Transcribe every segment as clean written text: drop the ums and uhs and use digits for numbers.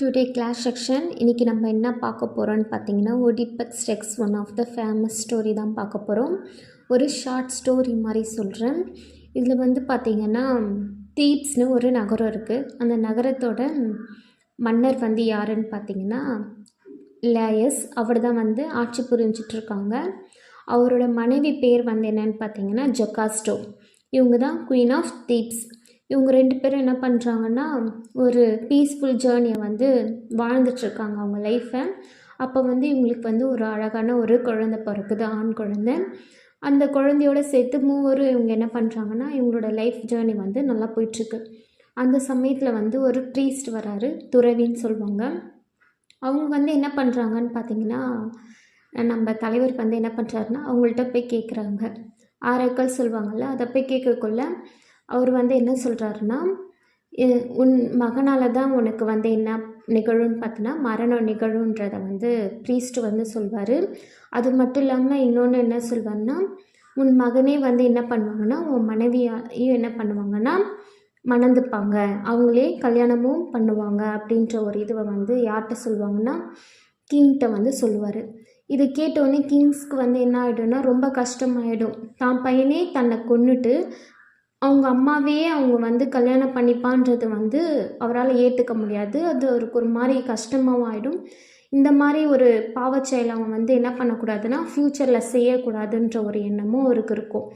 Today class section இன்றைக்கி நம்ம என்ன பார்க்க போகிறோன்னு பார்த்தீங்கன்னா Oedipus Rex one of the famous story தான் பார்க்க போகிறோம். ஒரு ஷார்ட் ஸ்டோரி மாதிரி சொல்கிறேன். இதில் வந்து பார்த்திங்கன்னா தீப்ஸ்னு ஒரு நகரம் இருக்குது. அந்த நகரத்தோட மன்னர் வந்து யாருன்னு பார்த்திங்கன்னா லேயஸ். அவர் தான் வந்து ஆட்சி புரிஞ்சிட்ருக்காங்க. அவரோட மனைவி பேர் வந்து என்னன்னு பார்த்தீங்கன்னா ஜொகாஸ்டோ. இவங்க தான் குயின் ஆஃப் தீப்ஸ். இவங்க 2 பேரும் என்ன பண்ணுறாங்கன்னா ஒரு பீஸ்ஃபுல் ஜேர்னியை வந்து வாழ்ந்துட்டுருக்காங்க அவங்க லைஃப்பை. அப்போ வந்து இவங்களுக்கு வந்து ஒரு அழகான ஒரு குழந்தை பிறக்குது, ஆண் குழந்தை. அந்த குழந்தையோட சேர்த்து மூவரும் இவங்க என்ன பண்ணுறாங்கன்னா இவங்களோட லைஃப் ஜேர்னி வந்து நல்லா போயிட்டுருக்கு. அந்த சமயத்தில் வந்து ஒரு ப்ரீஸ்ட் வராரு, துறவின்னு சொல்லுவாங்க. அவங்க வந்து என்ன பண்ணுறாங்கன்னு பார்த்தீங்கன்னா நம்ம தலைவர் வந்து என்ன பண்ணுறாருன்னா அவங்கள்ட்ட போய் கேட்குறாங்க. ஆராய்கள் சொல்லுவாங்கள்ல, அதை போய் கேட்கக்குள்ள அவர் வந்து என்ன சொல்கிறாருன்னா, உன் மகனால் தான் உனக்கு வந்து என்ன நிகழும்னு பார்த்தீங்கன்னா மரணம் நிகழுன்றதை வந்து ப்ரீஸ்ட் வந்து சொல்வார். அது மட்டும் இல்லாமல் இன்னொன்று என்ன சொல்வார்னா, உன் மகனே வந்து என்ன பண்ணுவாங்கன்னா உன் மனைவியும் என்ன பண்ணுவாங்கன்னா மணந்துப்பாங்க, அவங்களே கல்யாணமும் பண்ணுவாங்க அப்படின்ற ஒரு இதுவை வந்து யார்கிட்ட சொல்லுவாங்கன்னா கிங்கிட்ட வந்து சொல்லுவார். இது கேட்டோடனே கிங்ஸ்க்கு வந்து என்ன ஆகிடும்னா ரொம்ப கஷ்டமாயிடும். தான் பையனே தன்னை கொன்னுட்டு அவங்க அம்மாவையே அவங்க வந்து கல்யாணம் பண்ணிப்பான்றது வந்து அவரால் ஏற்றுக்க முடியாது. அது அவருக்கு ஒரு மாதிரி கஷ்டமாகவும் ஆகிடும். இந்த மாதிரி ஒரு பாவச்செயலை அவன் வந்து என்ன பண்ணக்கூடாதுன்னா ஃப்யூச்சரில் செய்யக்கூடாதுன்ற ஒரு எண்ணமும் அவருக்கு இருக்கும்.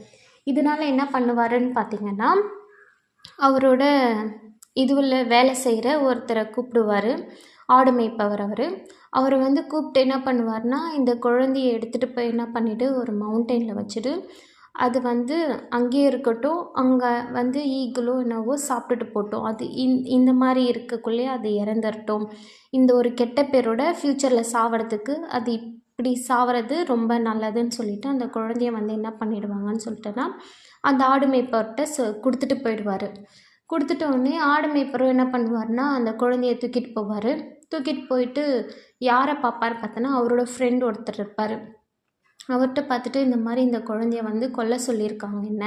இதனால் என்ன பண்ணுவாருன்னு பார்த்திங்கன்னா அவரோட இதுவில் வேலை செய்கிற ஒருத்தரை கூப்பிடுவார், ஆடு மேய்ப்பவர். அவர் வந்து கூப்பிட்டு என்ன பண்ணுவார்னா இந்த குழந்தைய எடுத்துகிட்டு போய் என்ன பண்ணிவிட்டு ஒரு மவுண்டெயினில் வச்சுட்டு அது வந்து அங்கேயே இருக்கட்டும், அங்கே வந்து ஈகிளோ என்னவோ சாப்பிட்டுட்டு போட்டோம், அது இந்த மாதிரி இருக்கக்குள்ளே அது இறந்துடட்டும், இந்த ஒரு கெட்ட பேரோட ஃப்யூச்சரில் சாவறதுக்கு அது இப்படி சாவறது ரொம்ப நல்லதுன்னு சொல்லிவிட்டு அந்த குழந்தைய வந்து என்ன பண்ணிடுவாங்கன்னு சொல்லிட்டுனா அந்த ஆடு மேய்ப்பவர்கிட்ட கொடுத்துட்டு போயிடுவார். கொடுத்துட்டோடனே ஆடு மேய்ப்பரும் என்ன பண்ணுவார்னா அந்த குழந்தைய தூக்கிட்டு போவார். தூக்கிட்டு போயிட்டு யாரை பார்ப்பார் பார்த்தோன்னா அவரோட ஃப்ரெண்ட் ஒருத்தர் இருப்பார். அவர்கிட்ட பார்த்துட்டு இந்த மாதிரி இந்த குழந்தைய வந்து கொல்ல சொல்லியிருக்காங்க என்ன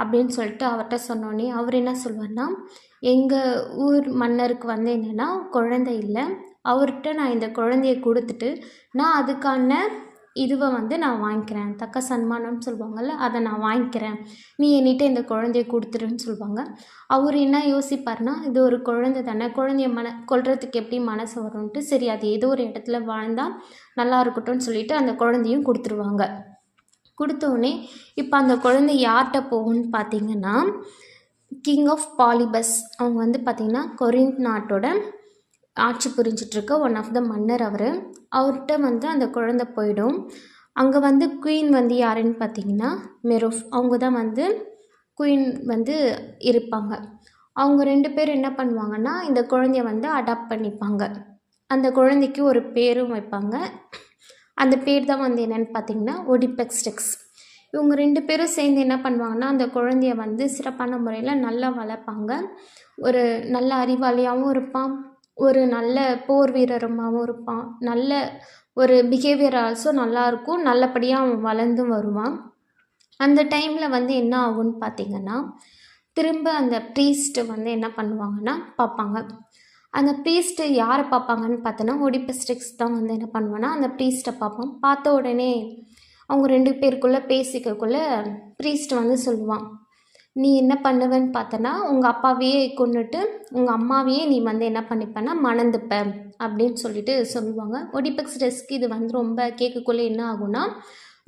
அப்படின்னு சொல்லிட்டு அவர்கிட்ட சொன்னோன்னே அவர் என்ன சொல்வார்னா, எங்கள் ஊர் மன்னருக்கு வந்து என்னென்னா குழந்தை இல்லை, அவர்கிட்ட நான் இந்த குழந்தைய கொடுத்துட்டு நான் அதுக்கான இதுவை வந்து நான் வாங்கிக்கிறேன், தக்க சன்மானம்னு சொல்லுவாங்கள்ல, அதை நான் வாங்கிக்கிறேன், நீ என்கிட்ட இந்த குழந்தைய கொடுத்துருன்னு சொல்லுவாங்க. அவர் என்ன யோசிப்பார்னா இது ஒரு குழந்தை தானே, குழந்தைய கொல்றதுக்கு எப்படி மனசு வரும்ன்ட்டு சரி அது ஏதோ ஒரு இடத்துல வாழ்ந்தால் நல்லா இருக்கட்டும்னு சொல்லிட்டு அந்த குழந்தையும் கொடுத்துருவாங்க. கொடுத்தோடனே இப்போ அந்த குழந்தை யார்கிட்ட போகும்னு பார்த்தீங்கன்னா கிங் ஆஃப் பாலிபஸ். அவங்க வந்து பார்த்திங்கன்னா கொரிந்த் நாட்டோட ஆட்சி புரிஞ்சிட்ருக்க ஒன் ஆஃப் த மன்னர். அவர்கிட்ட வந்து அந்த குழந்தை போயிடும். அங்கே வந்து குயின் வந்து யாருன்னு பார்த்தீங்கன்னா மெரோஃப். அவங்க தான் வந்து குயின் வந்து இருப்பாங்க. அவங்க 2 பேரும் என்ன பண்ணுவாங்கன்னா இந்த குழந்தைய வந்து அடாப்ட் பண்ணிப்பாங்க. அந்த குழந்தைக்கு ஒரு பேரும் வைப்பாங்க. அந்த பேர் தான் வந்து என்னென்னு பார்த்தீங்கன்னா ஒடிபக்ஸ் டெக்ஸ். இவங்க 2 பேரும் சேர்ந்து என்ன பண்ணுவாங்கன்னா அந்த குழந்தைய வந்து சிறப்பான முறையில் நல்லா வளர்ப்பாங்க. ஒரு நல்ல அறிவாளியாகவும் இருப்பான், ஒரு நல்ல போர் வீரருமாகவும் இருப்பான், நல்ல ஒரு பிஹேவியர் ஆல்சோ நல்லாயிருக்கும், நல்லபடியாக அவன் வளர்ந்தும் வருவான். அந்த டைமில் வந்து என்ன ஆகும்னு பார்த்திங்கன்னா திரும்ப அந்த ப்ரீஸ்ட்டு வந்து என்ன பண்ணுவாங்கன்னா பார்ப்பாங்க. அந்த ப்ரீஸ்ட்டு யாரை பார்ப்பாங்கன்னு பார்த்தோன்னா ஒடிபக்ஸ் டெக்ஸ் தான் வந்து என்ன பண்ணுவான்னா அந்த ப்ரீஸ்ட்டை பார்ப்பான். பார்த்த உடனே அவங்க 2 பேருக்குள்ளே பேசிக்கக்குள்ளே ப்ரீஸ்ட் வந்து சொல்லுவான், நீ என்ன பண்ணுவேன்னு பார்த்தனா உங்கள் அப்பாவையே கொன்னுட்டு உங்கள் அம்மாவையே நீ வந்து என்ன பண்ணிப்பேன்னா மணந்துப்ப அப்படின்னு சொல்லிட்டு சொல்லுவாங்க. ஒடிபக்ஸ் டெக்ஸ்க்கு இது வந்து ரொம்ப கேட்கக்குள்ளே என்ன ஆகும்னா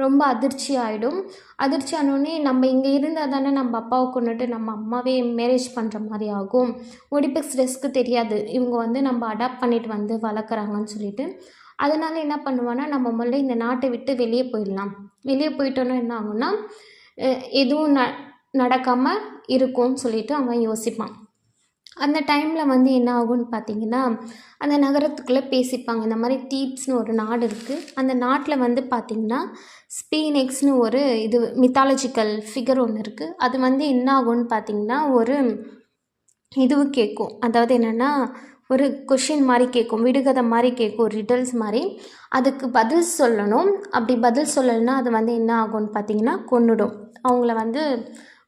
ரொம்ப அதிர்ச்சி ஆகிடும். அதிர்ச்சி ஆனோடனே நம்ம இங்கே இருந்தால் தானே நம்ம அப்பாவை கொண்டுட்டு நம்ம அம்மாவே மேரேஜ் பண்ணுற மாதிரி ஆகும். ஒடிபக்ஸ் டெக்ஸ்க்கு தெரியாது இவங்க வந்து நம்ம அடாப்ட் பண்ணிட்டு வந்து வளர்க்குறாங்கன்னு சொல்லிட்டு. அதனால் என்ன பண்ணுவான்னா நம்ம முதல்ல இந்த நாட்டை விட்டு வெளியே போயிடலாம், வெளியே போயிட்டோன்னா என்ன ஆகும்னா எதுவும் நடக்காமல் இருக்கும்னு சொல்லிட்டு அவன் யோசிப்பான். அந்த டைமில் வந்து என்ன ஆகும்னு பார்த்திங்கன்னா அந்த நகரத்துக்குள்ளே பேசிப்பாங்க. இந்த மாதிரி தீப்ஸ்னு ஒரு நாடு இருக்குது. அந்த நாட்டில் வந்து பார்த்திங்கன்னா ஸ்பீனெக்ஸ்னு ஒரு இது மித்தாலஜிக்கல் ஃபிகர் ஒன்று இருக்குது. அது வந்து என்ன ஆகும்னு பார்த்திங்கன்னா ஒரு இதுவு கேட்கும், அதாவது என்னென்னா ஒரு கொஷின் மாதிரி கேட்கும், விடுகதை மாதிரி கேட்கும், ரிடல்ஸ் மாதிரி. அதுக்கு பதில் சொல்லணும். அப்படி பதில் சொல்லலைன்னா அது வந்து என்ன ஆகும்னு பார்த்திங்கன்னா கொன்னுடும், அவங்கள வந்து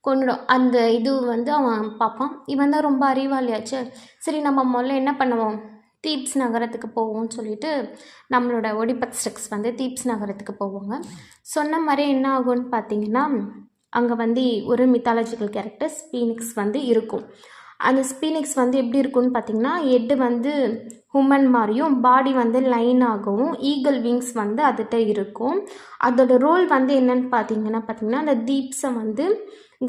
கொன்னுடும். அந்த இது வந்து அவன் பார்ப்பான். இவன் தான் ரொம்ப அறிவாளியாச்சு, சரி நம்ம முதல்ல என்ன பண்ணுவோம் தீப்ஸ் நகரத்துக்கு போவோம்னு சொல்லிட்டு நம்மளோட ஒடிபக்ஸ் ரெக்ஸ் வந்து தீப்ஸ் நகரத்துக்கு போவாங்க. சொன்ன மாதிரி என்ன ஆகும்னு பார்த்தீங்கன்னா, அங்கே வந்து ஒரு மித்தாலஜிக்கல் கேரக்டர் ஸ்பீனிக்ஸ் வந்து இருக்கும். அந்த ஸ்பீனிக்ஸ் வந்து எப்படி இருக்கும்னு பார்த்தீங்கன்னா, ஹெட்டு வந்து ஹுமன் மாதிரியும் பாடி வந்து லைன் ஆகவும் ஈகிள் விங்ஸ் வந்து அதுகிட்ட இருக்கும். அதோட ரோல் வந்து என்னன்னு பார்த்தீங்கன்னா அந்த தீப்ஸை வந்து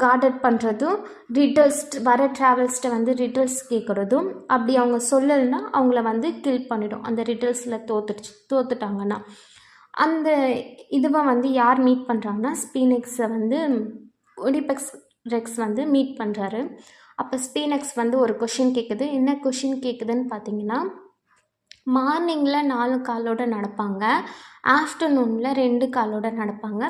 கார்டட் பண்ணுறதும், ரிட்டல்ஸ் வர ட்ராவல்ஸ்ட்டை வந்து ரிட்டல்ஸ் கேட்குறதும், அப்படி அவங்க சொல்லலைன்னா அவங்கள வந்து கில் பண்ணிடும். அந்த ரிட்டல்ஸில் தோத்துட்டாங்கன்னா அந்த இதுவை வந்து யார் மீட் பண்ணுறாங்கன்னா, ஸ்பீனிக்ஸை வந்து ஒடிபக்ஸ் ரெக்ஸ் வந்து மீட் பண்ணுறாரு. அப்போ ஸ்பீனிக்ஸ் வந்து ஒரு கொஷின் கேட்குது. என்ன கொஷின் கேட்குதுன்னு பார்த்தீங்கன்னா, மார்னிங்கில் 4 காலோடு நடப்பாங்க, ஆஃப்டர்நூனில் 2 காலோடு நடப்பாங்க,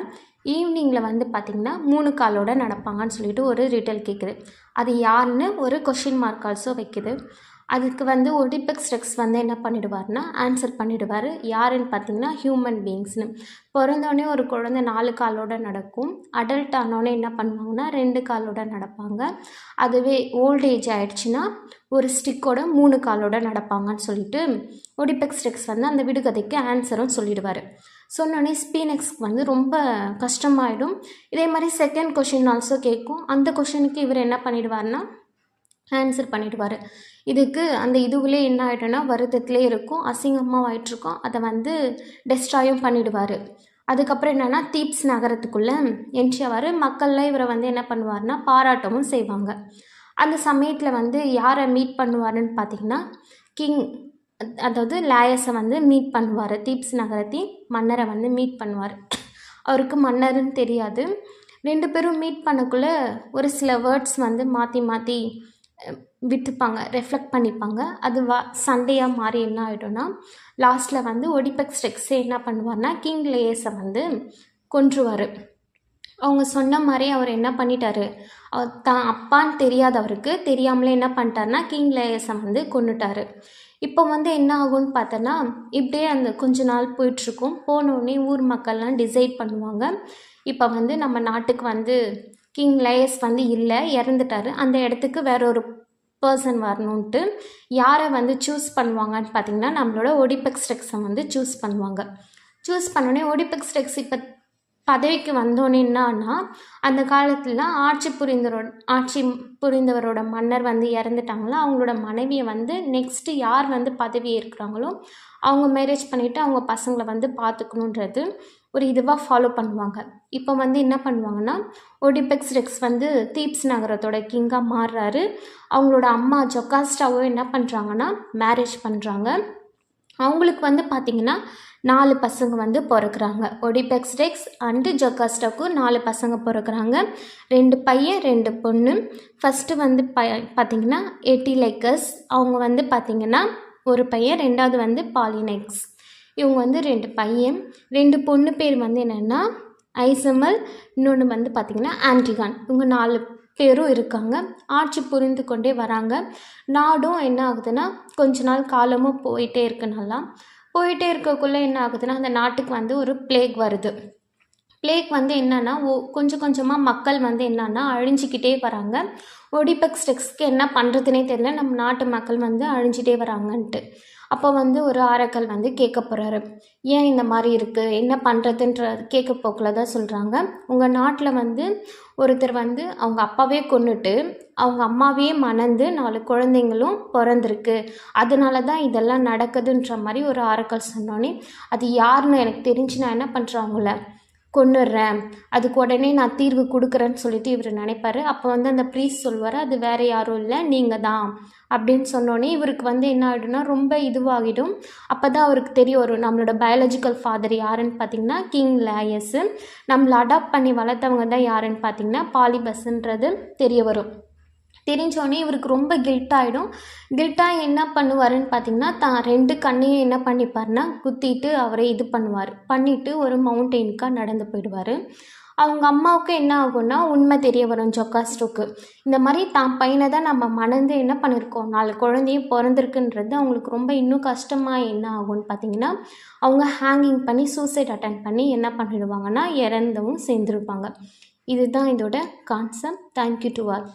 ஈவினிங்கில் வந்து பார்த்திங்கன்னா 3 காலோடு நடப்பாங்கன்னு சொல்லிட்டு ஒரு ரிட்டல் கேட்குது. அது யாருன்னு ஒரு கொஷின் மார்க் ஆல்சோ வைக்குது. அதுக்கு வந்து ஒடிபக்ஸ் ரெக்ஸ் வந்து என்ன பண்ணிடுவார்னா ஆன்சர் பண்ணிடுவார். யாருன்னு பார்த்தீங்கன்னா ஹியூமன் பீயிங்ஸ்னு. பிறந்தோடனே ஒரு குழந்தை 4 காலோடு நடக்கும், அடல்ட் ஆனோடனே என்ன பண்ணுவாங்கன்னா 2 காலோடு நடப்பாங்க, அதுவே ஓல்ட் ஏஜ் ஆகிடுச்சின்னா ஒரு ஸ்டிக்கோட 3 காலோடு நடப்பாங்கன்னு சொல்லிட்டு ஒடிபக்ஸ் ரெக்ஸ் வந்து அந்த விடுகதைக்கு ஆன்சரும் சொல்லிடுவார். சொன்னோடனே ஸ்பீனிக்ஸ்க்கு வந்து ரொம்ப கஷ்டமாயிடும். இதே மாதிரி செகண்ட் கொஷின் ஆல்சோ கேட்கும். அந்த கொஷினுக்கு இவர் என்ன பண்ணிடுவார்னா ஆன்சர் பண்ணிடுவார். இதுக்கு அந்த இதுவிலே என்ன ஆகிட்டோன்னா வருத்தத்திலே இருக்கும், அசிங்கமாக ஆகிட்ருக்கோம், அதை வந்து டெஸ்ட்ராயும் பண்ணிடுவார். அதுக்கப்புறம் என்னென்னா தீப்ஸ் நகரத்துக்குள்ளே என்ட்ரி ஆவார். மக்கள்லாம் இவரை வந்து என்ன பண்ணுவார்னா பாராட்டவும் செய்வாங்க. அந்த சமயத்தில் வந்து யாரை மீட் பண்ணுவாருன்னு பார்த்திங்கன்னா கிங், அதாவது லாயஸை வந்து மீட் பண்ணுவார். தீப்ஸ் நகரத்தின் மன்னரை வந்து மீட் பண்ணுவார். அவருக்கு மன்னர்னு தெரியாது. 2 பேரும் மீட் பண்ணக்குள்ளே ஒரு சில வேர்ட்ஸ் வந்து மாற்றி மாற்றி விட்டுப்பாங்க, ரெஃப்ளெக்ட் பண்ணிப்பாங்க. அது சண்டையாக மாறி என்ன ஆகிடும்னா லாஸ்ட்டில் வந்து ஒடிபக்ஸ் ரெக்ஸே என்ன பண்ணுவார்னா கிங் லேயஸை வந்து கொன்றுவார். அவங்க சொன்ன மாதிரி அவர் என்ன பண்ணிட்டாரு, தான் அப்பான்னு தெரியாதவருக்கு தெரியாமலே என்ன பண்ணிட்டாருனா கிங் லேயஸை வந்து கொன்னுட்டார். இப்போ வந்து என்ன ஆகும்னு பார்த்தோன்னா இப்படியே அந்த கொஞ்ச நாள் போயிட்டுருக்கும். போனோடனே ஊர் மக்கள்லாம் டிசைட் பண்ணுவாங்க, இப்போ வந்து நம்ம நாட்டுக்கு வந்து கிங் லேயஸ் வந்து இல்லை, இறந்துட்டார், அந்த இடத்துக்கு வேற ஒரு பர்சன் வரணுன்ட்டு யாரை வந்து சூஸ் பண்ணுவாங்கன்னு பார்த்திங்கன்னா நம்மளோட ஒடிபக்ஸ் ரெக்ஸை வந்து சூஸ் பண்ணுவாங்க. சூஸ் பண்ணோடனே ஒடிபக்ஸ் ரெக்ஸ் இப்போ பதவிக்கு வந்தோடனே என்னன்னா அந்த காலத்தில் ஆட்சி புரிந்தவரோட மன்னர் வந்து இறந்துட்டாங்களோ அவங்களோட மனைவியை வந்து நெக்ஸ்ட்டு யார் வந்து பதவி ஏற்கிறாங்களோ அவங்க மேரேஜ் பண்ணிவிட்டு அவங்க பசங்களை வந்து பார்த்துக்கணுன்றது ஒரு இதுவாக ஃபாலோ பண்ணுவாங்க. இப்போ வந்து என்ன பண்ணுவாங்கன்னா ஒடிபக்ஸ் ரெக்ஸ் வந்து தீப்ஸ் நகரத்தோட கிங்காக மாறுறாரு. அவங்களோட அம்மா ஜொக்காஸ்டாவும் என்ன பண்ணுறாங்கன்னா மேரேஜ் பண்ணுறாங்க. அவங்களுக்கு வந்து பார்த்திங்கன்னா 4 பசங்க வந்து பிறக்கிறாங்க. ஒடிபக்ஸ் ரெக்ஸ் அண்டு ஜொக்காஸ்டாவுக்கும் 4 பசங்க பிறக்கிறாங்க. 2 பையன் 2 பொண்ணு. ஃபஸ்ட்டு வந்து பார்த்திங்கன்னா எட்டிலைக்கஸ், அவங்க வந்து பார்த்திங்கன்னா ஒரு பையன், 2வது வந்து பாலினெக்ஸ். இவங்க வந்து 2 பையன். 2 பொண்ணு பேர் வந்து என்னென்னா ஐசமல், இன்னொன்று வந்து பார்த்திங்கன்னா ஆன்டிகான். இவங்க 4 பேரும் இருக்காங்க. ஆட்சி புரிந்து கொண்டே வராங்க. நாடும் என்ன ஆகுதுன்னா கொஞ்ச நாள் காலமும் போயிட்டே இருக்கு. நல்லா போயிட்டே இருக்கக்குள்ளே என்ன ஆகுதுன்னா அந்த நாட்டுக்கு வந்து ஒரு பிளேக் வருது. பிளேக் வந்து என்னென்னா கொஞ்சம் கொஞ்சமாக மக்கள் வந்து என்னென்னா அழிஞ்சிக்கிட்டே வராங்க. ஒடிபக்ஸ் ரெக்ஸ்க்கு என்ன பண்ணுறதுனே தெரியல, நம்ம நாட்டு மக்கள் வந்து அழிஞ்சிட்டே வராங்கன்ட்டு. அப்போ வந்து ஒரு ஆரக்கல் வந்து கேட்க போகிறாரு, ஏன் இந்த மாதிரி இருக்குது, என்ன பண்ணுறதுன்ற கேட்க போக்கில் தான் சொல்கிறாங்க, உங்கள் நாட்டில் வந்து ஒருத்தர் வந்து அவங்க அப்பாவே கொன்னுட்டு அவங்க அம்மாவையே மணந்து 4 குழந்தைங்களும் பிறந்திருக்கு, அதனால தான் இதெல்லாம் நடக்குதுன்ற மாதிரி ஒரு ஆரக்கல் சொன்னோன்னே அது யாருன்னு எனக்கு தெரிஞ்சு நான் என்ன பண்ணுறேன், அவங்கள கொன்னுடுறேன், அதுக்கு உடனே நான் தீர்வு கொடுக்குறேன்னு சொல்லிட்டு இவர் நினைப்பார். அப்போ வந்து அந்த ப்ரீஸ்ட் சொல்வார், அது வேறு யாரும் இல்லை நீங்கள் தான் அப்படின்னு சொன்னோன்னே இவருக்கு வந்து என்ன ஆகிடும்னா ரொம்ப இதுவாகிடும். அப்போ தான் அவருக்கு தெரிய வரும் நம்மளோட பயாலஜிக்கல் ஃபாதர் யாருன்னு பார்த்திங்கன்னா கிங் லேயஸு, நம்மளை அடாப்ட் பண்ணி வளர்த்தவங்க தான் யாருன்னு பார்த்திங்கன்னா பாலிபஸ்ன்றது தெரிய வரும். தெரிஞ்சோடனே இவருக்கு ரொம்ப கில்ட்டாகிடும். கில்ட்டாக என்ன பண்ணுவாருன்னு பார்த்திங்கன்னா தான் 2 கண்ணையும் என்ன பண்ணிப்பார்னா குத்திட்டு அவரை இது பண்ணிவிட்டு ஒரு மவுண்டெயினுக்காக நடந்து போயிடுவார். அவங்க அம்மாவுக்கு என்ன ஆகும்னா உண்மை தெரிய வரும் ஜொக்காஸ்டோக்கு, இந்த மாதிரி தான் பையனை தான் நம்ம மணந்து என்ன பண்ணியிருக்கோம் 4 குழந்தையும் பிறந்திருக்குன்றது அவங்களுக்கு ரொம்ப இன்னும் கஷ்டமாக என்ன ஆகும்னு பார்த்திங்கன்னா அவங்க ஹேங்கிங் பண்ணி சூசைட் அட்டன் பண்ணி என்ன பண்ணிடுவாங்கன்னா இறந்தவும் சேர்ந்துருப்பாங்க. இதுதான் இதோட கான்செப்ட். Thank you to all.